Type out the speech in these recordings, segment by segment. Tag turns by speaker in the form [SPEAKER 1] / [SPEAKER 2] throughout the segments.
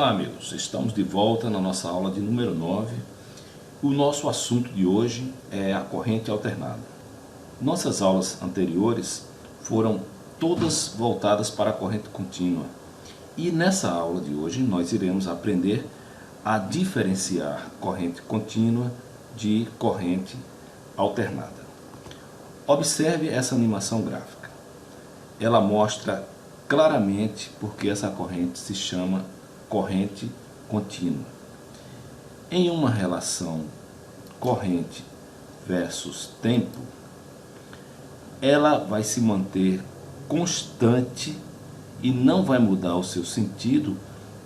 [SPEAKER 1] Olá amigos, estamos de volta na nossa aula de número 9. O nosso assunto de hoje é a corrente alternada. Nossas aulas anteriores foram todas voltadas para a corrente contínua. E nessa aula de hoje nós iremos aprender a diferenciar corrente contínua de corrente alternada. Observe essa animação gráfica. Ela mostra claramente porque essa corrente se chama corrente contínua. Em uma relação corrente versus tempo, ela vai se manter constante e não vai mudar o seu sentido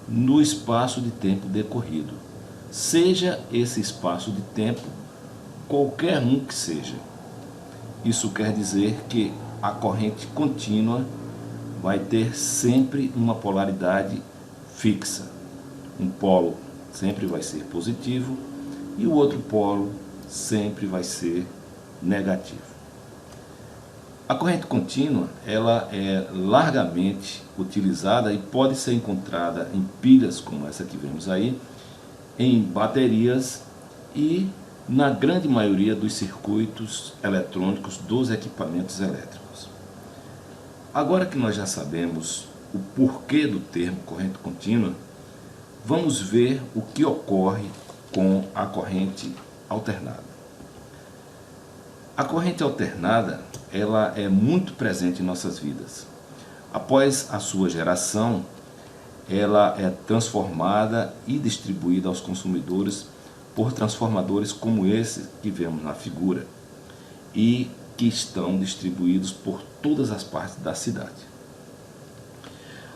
[SPEAKER 1] no espaço de tempo decorrido, seja esse espaço de tempo qualquer um que seja. Isso quer dizer que a corrente contínua vai ter sempre uma polaridade fixa. Um polo sempre vai ser positivo e o outro polo sempre vai ser negativo. A corrente contínua, ela é largamente utilizada e pode ser encontrada em pilhas como essa que vemos aí, em baterias e na grande maioria dos circuitos eletrônicos dos equipamentos elétricos. Agora que nós já sabemos o porquê do termo corrente contínua, vamos ver o que ocorre com a corrente alternada. A corrente alternada, ela é muito presente em nossas vidas. Após a sua geração, ela é transformada e distribuída aos consumidores por transformadores como esse que vemos na figura e que estão distribuídos por todas as partes da cidade.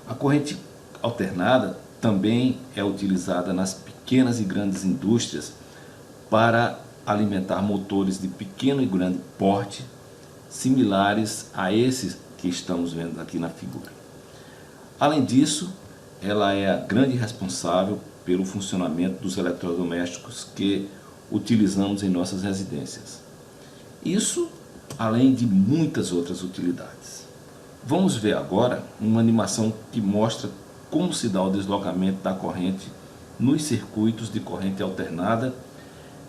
[SPEAKER 1] A corrente alternada também é utilizada nas pequenas e grandes indústrias para alimentar motores de pequeno e grande porte, similares a esses que estamos vendo aqui na figura. Além disso, ela é a grande responsável pelo funcionamento dos eletrodomésticos que utilizamos em nossas residências. Isso além de muitas outras utilidades. Vamos ver agora uma animação que mostra como se dá o deslocamento da corrente nos circuitos de corrente alternada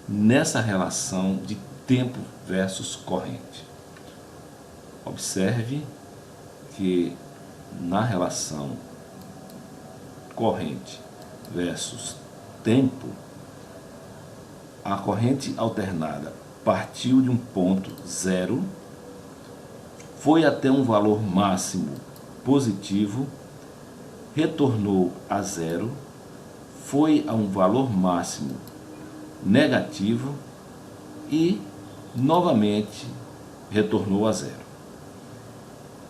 [SPEAKER 1] nessa relação de tempo versus corrente. Observe que na relação corrente versus tempo, a corrente alternada partiu de um ponto zero, foi até um valor máximo positivo, retornou a zero, foi a um valor máximo negativo e novamente retornou a zero.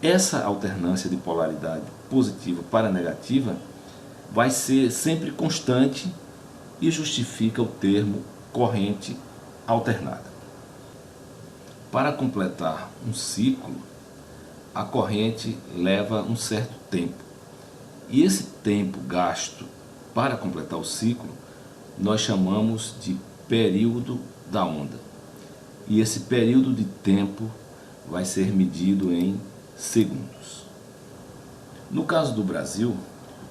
[SPEAKER 1] Essa alternância de polaridade positiva para negativa vai ser sempre constante e justifica o termo corrente alternada. Para completar um ciclo, a corrente leva um certo tempo. E esse tempo gasto para completar o ciclo, nós chamamos de período da onda. E esse período de tempo vai ser medido em segundos. No caso do Brasil,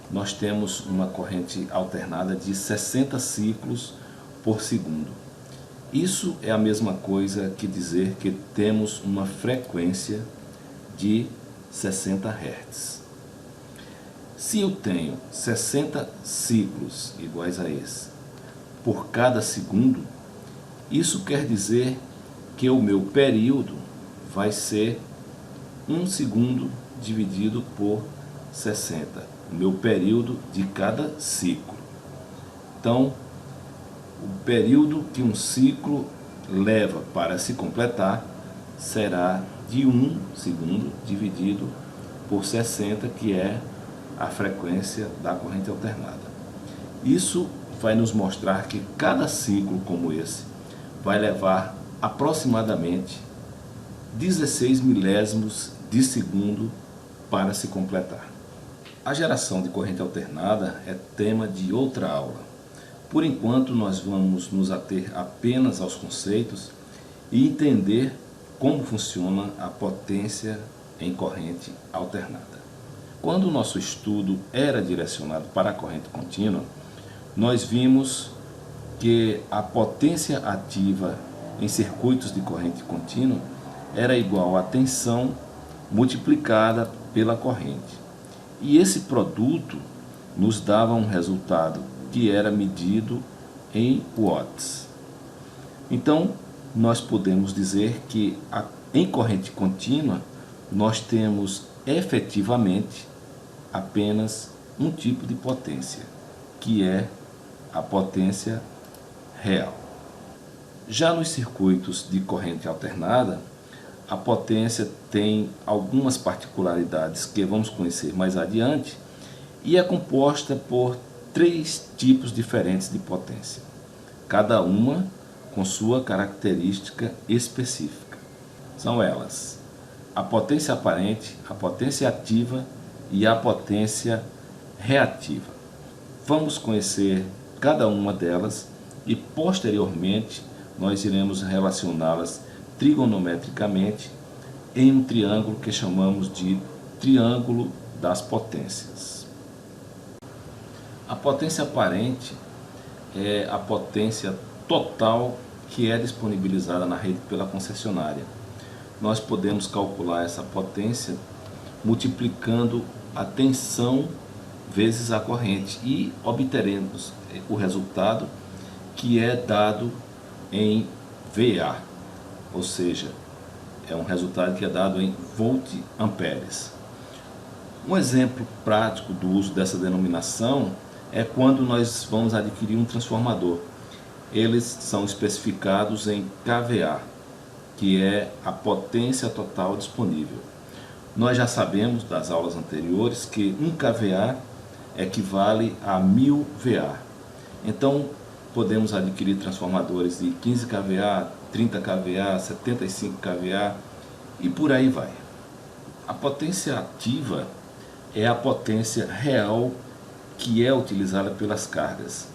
[SPEAKER 1] nós temos uma corrente alternada de 60 ciclos por segundo. Isso é a mesma coisa que dizer que temos uma frequência de 60 Hz. Se eu tenho 60 ciclos iguais a esse por cada segundo, isso quer dizer que o meu período vai ser 1 segundo dividido por 60, o meu período de cada ciclo. Então, o período que um ciclo leva para se completar será de 1 segundo dividido por 60, que é a frequência da corrente alternada. Isso vai nos mostrar que cada ciclo como esse vai levar aproximadamente 16 milésimos de segundo para se completar. A geração de corrente alternada é tema de outra aula. Por enquanto, nós vamos nos ater apenas aos conceitos e entender como funciona a potência em corrente alternada. Quando o nosso estudo era direcionado para a corrente contínua, nós vimos que a potência ativa em circuitos de corrente contínua era igual à tensão multiplicada pela corrente. E esse produto nos dava um resultado que era medido em watts. Então, nós podemos dizer que em corrente contínua nós temos efetivamente apenas um tipo de potência, que é a potência real. Já nos circuitos de corrente alternada, a potência tem algumas particularidades que vamos conhecer mais adiante e é composta por 3 tipos diferentes de potência, cada uma com sua característica específica. São elas: a potência aparente, a potência ativa e a potência reativa. Vamos conhecer cada uma delas e posteriormente nós iremos relacioná-las trigonometricamente em um triângulo que chamamos de triângulo das potências. A potência aparente é a potência total que é disponibilizada na rede pela concessionária. Nós podemos calcular essa potência multiplicando a tensão vezes a corrente e obteremos o resultado que é dado em VA, ou seja, é um resultado que é dado em volt-amperes. Um exemplo prático do uso dessa denominação é quando nós vamos adquirir um transformador. Eles são especificados em kVA, que é a potência total disponível. Nós já sabemos das aulas anteriores que 1 kVA equivale a 1000 VA. Então, podemos adquirir transformadores de 15 kVA, 30 kVA, 75 kVA e por aí vai. A potência ativa é a potência real que é utilizada pelas cargas.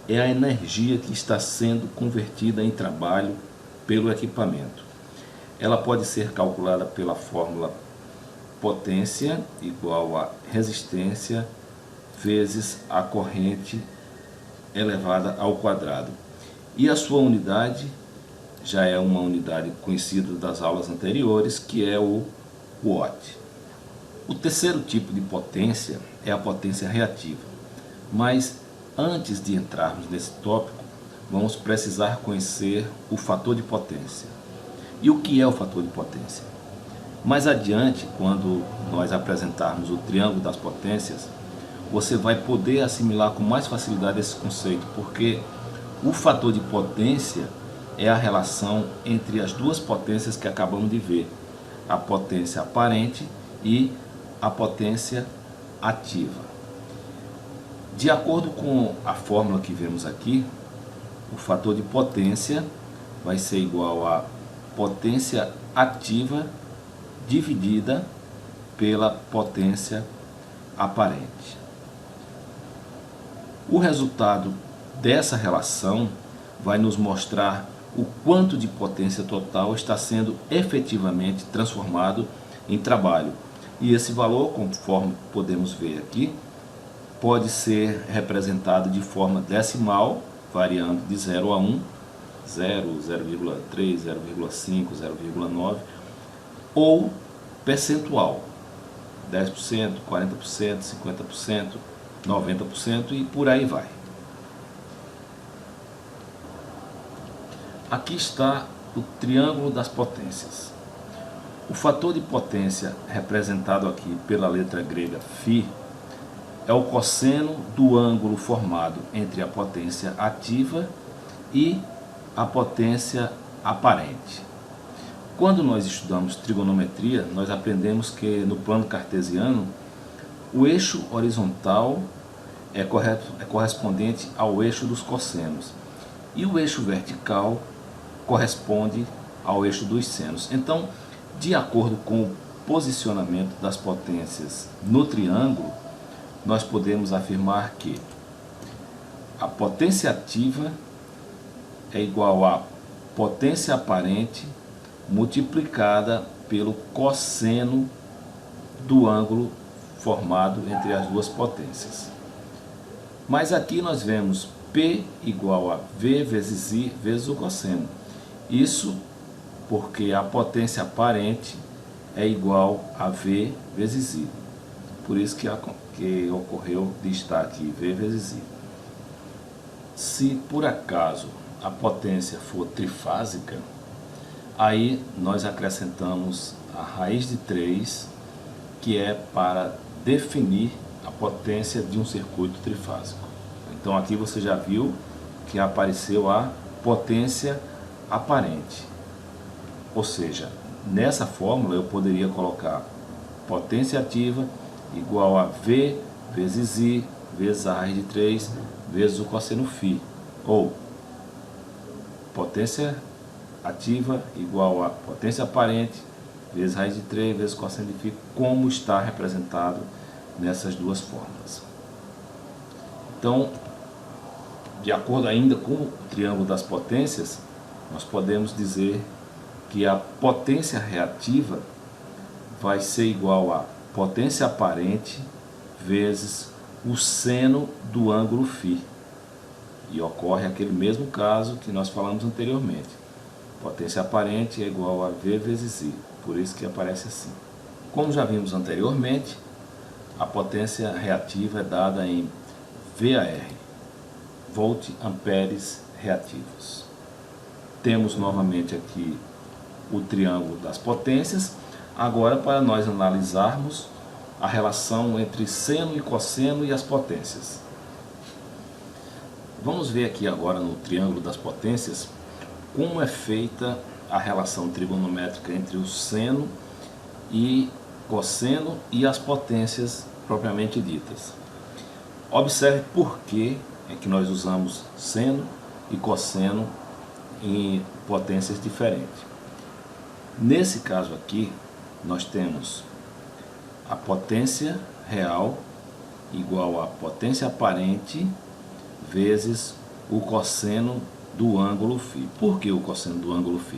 [SPEAKER 1] É a energia que está sendo convertida em trabalho pelo equipamento. Ela pode ser calculada pela fórmula potência igual a resistência vezes a corrente elevada ao quadrado. E a sua unidade já é uma unidade conhecida das aulas anteriores, que é o watt. O terceiro tipo de potência é a potência reativa. Mas antes de entrarmos nesse tópico, vamos precisar conhecer o fator de potência. E o que é o fator de potência? Mais adiante, quando nós apresentarmos o triângulo das potências, você vai poder assimilar com mais facilidade esse conceito, porque o fator de potência é a relação entre as duas potências que acabamos de ver, a potência aparente e a potência ativa. De acordo com a fórmula que vemos aqui, o fator de potência vai ser igual a potência ativa dividida pela potência aparente. O resultado dessa relação vai nos mostrar o quanto de potência total está sendo efetivamente transformado em trabalho. E esse valor, conforme podemos ver aqui, pode ser representado de forma decimal, variando de 0 a 1, 0, 0,3, 0,5, 0,9, ou percentual, 10%, 40%, 50%, 90% e por aí vai. Aqui está o triângulo das potências. O fator de potência representado aqui pela letra grega φ é o cosseno do ângulo formado entre a potência ativa e a potência aparente. Quando nós estudamos trigonometria, nós aprendemos que no plano cartesiano o eixo horizontal é correspondente ao eixo dos cossenos e o eixo vertical corresponde ao eixo dos senos. Então, de acordo com o posicionamento das potências no triângulo, nós podemos afirmar que a potência ativa é igual a potência aparente multiplicada pelo cosseno do ângulo formado entre as duas potências. Mas aqui nós vemos P igual a V vezes I vezes o cosseno. Isso porque a potência aparente é igual a V vezes I. Por isso que ocorreu de estar aqui V vezes I. Se por acaso a potência for trifásica, aí nós acrescentamos a raiz de 3, que é para definir a potência de um circuito trifásico. Então aqui você já viu que apareceu a potência aparente. Ou seja, nessa fórmula eu poderia colocar potência ativa igual a V vezes I vezes a raiz de 3 vezes o cosseno φ. Ou potência ativa igual a potência aparente vezes raiz de 3 vezes cosseno de φ, como está representado nessas duas fórmulas. Então, de acordo ainda com o triângulo das potências, nós podemos dizer que a potência reativa vai ser igual a potência aparente vezes o seno do ângulo φ. E ocorre aquele mesmo caso que nós falamos anteriormente. Potência aparente é igual a V vezes I, por isso que aparece assim. Como já vimos anteriormente, a potência reativa é dada em VAR, volt amperes reativos. Temos novamente aqui o triângulo das potências. Agora, para nós analisarmos a relação entre seno e cosseno e as potências. Vamos ver aqui agora no triângulo das potências como é feita a relação trigonométrica entre o seno e cosseno e as potências propriamente ditas. Observe por que é que nós usamos seno e cosseno em potências diferentes. Nesse caso aqui, nós temos a potência real igual a potência aparente vezes o cosseno do ângulo φ. Por que o cosseno do ângulo φ?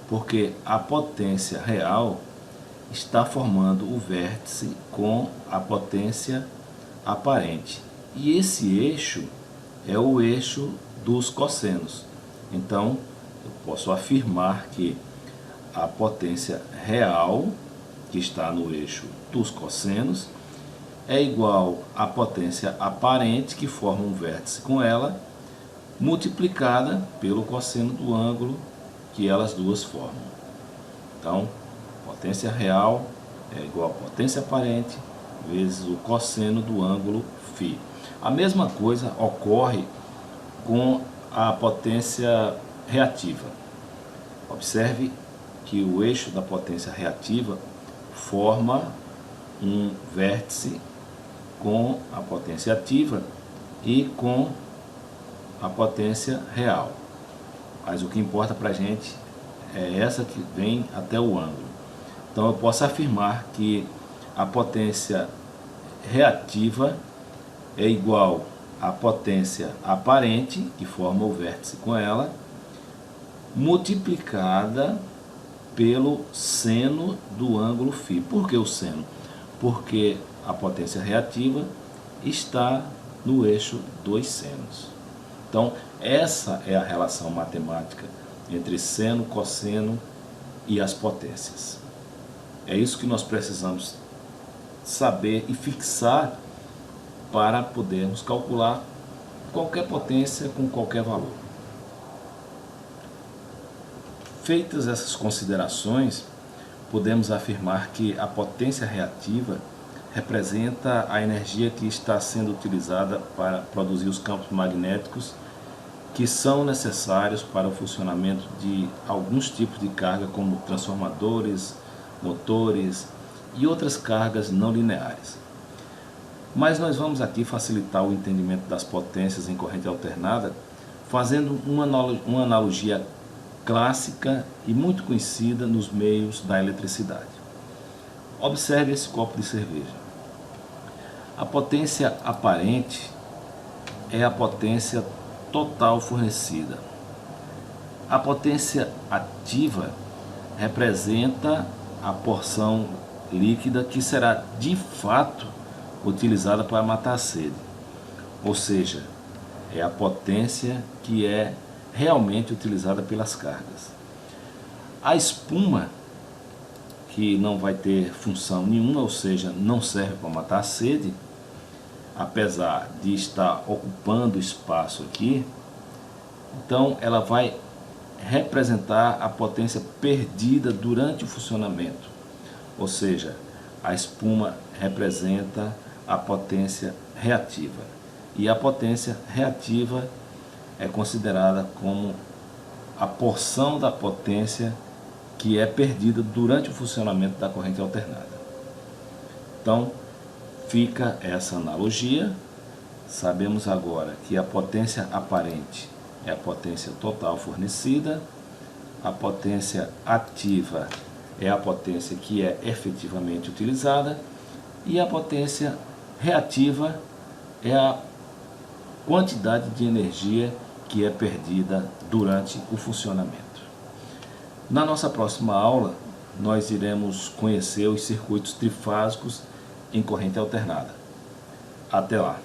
[SPEAKER 1] Porque a potência real está formando o vértice com a potência aparente. E esse eixo é o eixo dos cossenos. Então, eu posso afirmar que a potência real, que está no eixo dos cossenos, é igual à potência aparente, que forma um vértice com ela, multiplicada pelo cosseno do ângulo que elas duas formam. Então, potência real é igual a potência aparente vezes o cosseno do ângulo φ. A mesma coisa ocorre com a potência reativa. Observe que o eixo da potência reativa forma um vértice com a potência ativa e com a potência real. Mas o que importa para a gente é essa que vem até o ângulo. Então eu posso afirmar que a potência reativa é igual à potência aparente, que forma o vértice com ela, multiplicada pelo seno do ângulo φ. Por que o seno? Porque a potência reativa está no eixo dos senos. Então, essa é a relação matemática entre seno, cosseno e as potências. É isso que nós precisamos saber e fixar para podermos calcular qualquer potência com qualquer valor. Feitas essas considerações, podemos afirmar que a potência reativa representa a energia que está sendo utilizada para produzir os campos magnéticos que são necessários para o funcionamento de alguns tipos de carga, como transformadores, motores e outras cargas não lineares. Mas nós vamos aqui facilitar o entendimento das potências em corrente alternada, fazendo uma analogia clássica e muito conhecida nos meios da eletricidade. Observe esse copo de cerveja. A potência aparente é a potência total fornecida. A potência ativa representa a porção líquida que será de fato utilizada para matar a sede. Ou seja, é a potência que é realmente utilizada pelas cargas. A espuma, que não vai ter função nenhuma, ou seja, não serve para matar a sede, apesar de estar ocupando espaço aqui, então ela vai representar a potência perdida durante o funcionamento. Ou seja, a espuma representa a potência reativa. E a potência reativa é considerada como a porção da potência que é perdida durante o funcionamento da corrente alternada. Então, fica essa analogia. Sabemos agora que a potência aparente é a potência total fornecida, a potência ativa é a potência que é efetivamente utilizada e a potência reativa é a quantidade de energia que é perdida durante o funcionamento. Na nossa próxima aula, nós iremos conhecer os circuitos trifásicos em corrente alternada. Até lá!